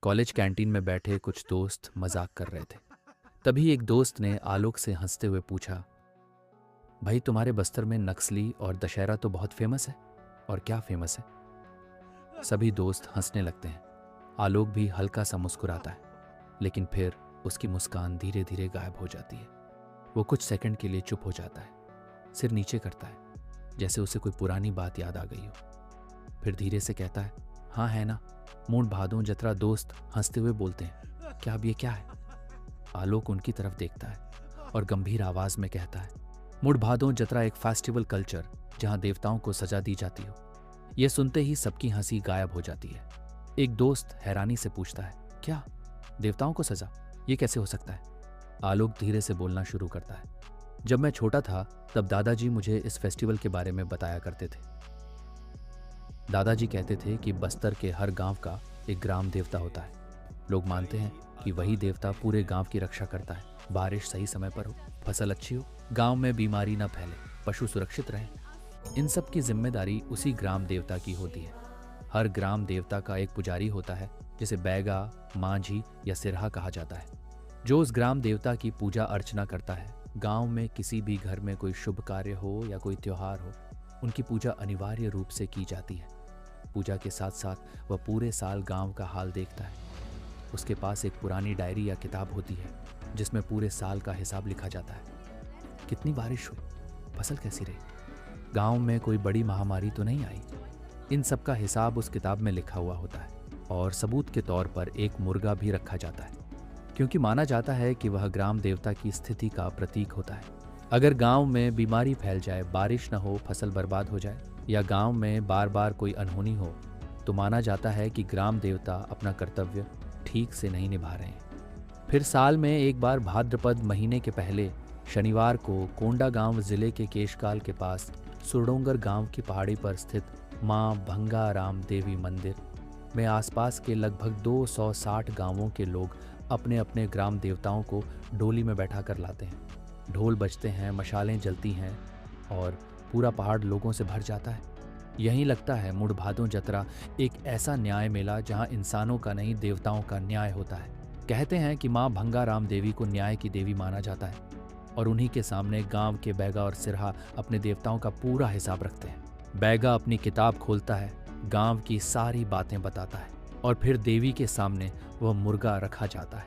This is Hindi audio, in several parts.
कॉलेज कैंटीन में बैठे कुछ दोस्त मजाक कर रहे थे। तभी एक दोस्त ने आलोक से हंसते हुए पूछा, भाई तुम्हारे बस्तर में नक्सली और दशहरा तो बहुत फेमस है। और क्या फेमस है? सभी दोस्त हंसने लगते हैं। आलोक भी हल्का सा मुस्कुराता है, लेकिन फिर उसकी मुस्कान धीरे धीरे गायब हो जाती है। वो कुछ सेकंड के लिए चुप हो जाता है, सिर नीचे करता है, जैसे उसे कोई पुरानी बात याद आ गई हो। फिर धीरे से कहता है, हाँ है ना, मूड भादों जतरा। दोस्त हंसते हुए बोलते हैं, क्या अब ये क्या है? आलोक उनकी तरफ देखता है और गंभीर आवाज में कहता है, मूड भादों जतरा एक फेस्टिवल कल्चर जहां देवताओं को सजा दी जाती हो। यह सुनते ही सबकी हंसी गायब हो जाती है। एक दोस्त हैरानी से पूछता है, क्या देवताओं को सजा? ये कैसे हो सकता है? आलोक धीरे से बोलना शुरू करता है, जब मैं छोटा था तब दादाजी मुझे इस फेस्टिवल के बारे में बताया करते थे। दादाजी कहते थे कि बस्तर के हर गांव का एक ग्राम देवता होता है। लोग मानते हैं कि वही देवता पूरे गांव की रक्षा करता है। बारिश सही समय पर हो, फसल अच्छी हो, गांव में बीमारी न फैले, पशु सुरक्षित रहें। इन सब की जिम्मेदारी उसी ग्राम देवता की होती है। हर ग्राम देवता का एक पुजारी होता है, जिसे बैगा, मांझी या सिरहा कहा जाता है, जो उस ग्राम देवता की पूजा अर्चना करता है। गांव में किसी भी घर में कोई शुभ कार्य हो या कोई त्योहार हो, उनकी पूजा अनिवार्य रूप से की जाती है। पूजा के साथ साथ वह पूरे साल गांव का हाल देखता है। उसके पास एक पुरानी डायरी या किताब होती है, जिसमें पूरे साल का हिसाब लिखा जाता है। कितनी बारिश हुई, फसल कैसी रही, गांव में कोई बड़ी महामारी तो नहीं आई। इन सब का हिसाब उस किताब में लिखा हुआ होता है। और सबूत के तौर पर एक मुर्गा भी रखा जाता है, क्योंकि माना जाता है कि वह ग्राम देवता की स्थिति का प्रतीक होता है। अगर गांव में बीमारी फैल जाए, बारिश न हो, फसल बर्बाद हो जाए, या गांव में बार बार कोई अनहोनी हो, तो माना जाता है कि ग्राम देवता अपना कर्तव्य ठीक से नहीं निभा रहे हैं। फिर साल में एक बार भाद्रपद महीने के पहले शनिवार को कोंडागांव जिले के केशकाल के पास सुरडोंगर गांव की पहाड़ी पर स्थित मां भंगाराम देवी मंदिर में आसपास के लगभग 260 गांवों के लोग अपने अपने ग्राम देवताओं को डोली में बैठा कर लाते हैं। ढोल बजते हैं, मशालें जलती हैं और पूरा पहाड़ लोगों से भर जाता है। यहीं लगता है मुड़ भादों जतरा, एक ऐसा न्याय मेला जहां इंसानों का नहीं, देवताओं का न्याय होता है। कहते हैं कि मां भंगाराम देवी को न्याय की देवी माना जाता है, और उन्हीं के सामने गांव के बैगा और सिरहा अपने देवताओं का पूरा हिसाब रखते हैं। बैगा अपनी किताब खोलता है, गांव की सारी बातें बताता है, और फिर देवी के सामने वह मुर्गा रखा जाता है,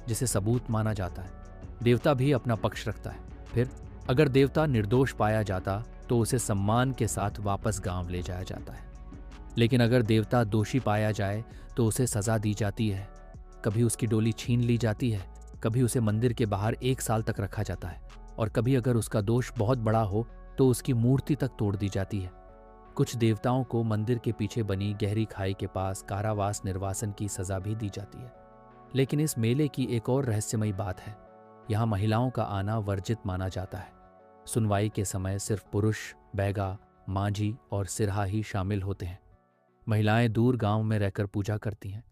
जिसे सबूत माना जाता है। देवता भी अपना पक्ष रखता है। फिर अगर देवता निर्दोष पाया जाता तो उसे सम्मान के साथ वापस गांव ले जाया जाता है, लेकिन अगर देवता दोषी पाया जाए तो उसे सजा दी जाती है। कभी उसकी डोली छीन ली जाती है, कभी उसे मंदिर के बाहर 1 साल तक रखा जाता है, और कभी अगर उसका दोष बहुत बड़ा हो तो उसकी मूर्ति तक तोड़ दी जाती है। कुछ देवताओं को मंदिर के पीछे बनी गहरी खाई के पास कारावास निर्वासन की सजा भी दी जाती है। लेकिन इस मेले की एक और रहस्यमयी बात है। यहाँ महिलाओं का आना वर्जित माना जाता है। सुनवाई के समय सिर्फ पुरुष, बैगा, मांझी और सिरहा ही शामिल होते हैं। महिलाएं दूर गांव में रहकर पूजा करती हैं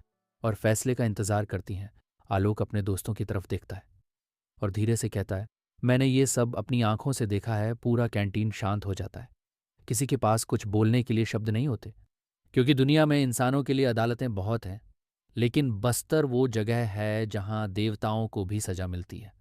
और फैसले का इंतजार करती हैं। आलोक अपने दोस्तों की तरफ देखता है और धीरे से कहता है, मैंने ये सब अपनी आंखों से देखा है। पूरा कैंटीन शांत हो जाता है। किसी के पास कुछ बोलने के लिए शब्द नहीं होते, क्योंकि दुनिया में इंसानों के लिए अदालतें बहुत हैं, लेकिन बस्तर वो जगह है जहां देवताओं को भी सजा मिलती है।